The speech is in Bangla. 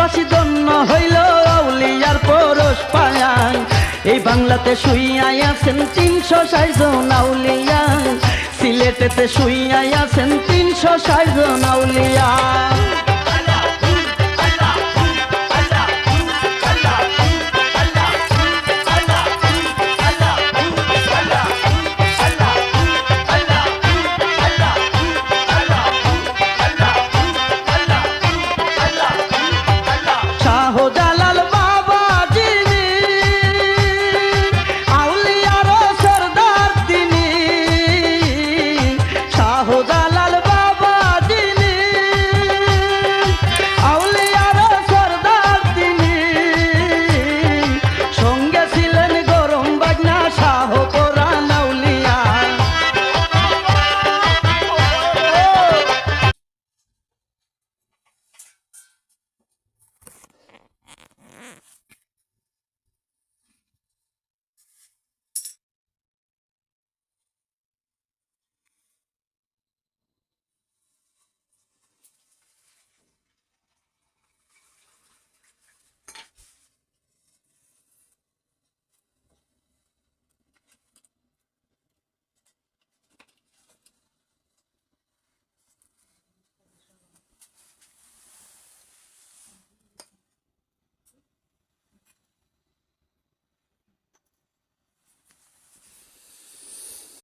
দেশবাসী ধন্য হইল আউলিয়ার পরশ পায়ায়। এই বাংলাতে শুইয়াই আছেন 360 জন আউলিয়া, সিলেটেতে শুইয়াই আছেন 360 জন আউলিয়া।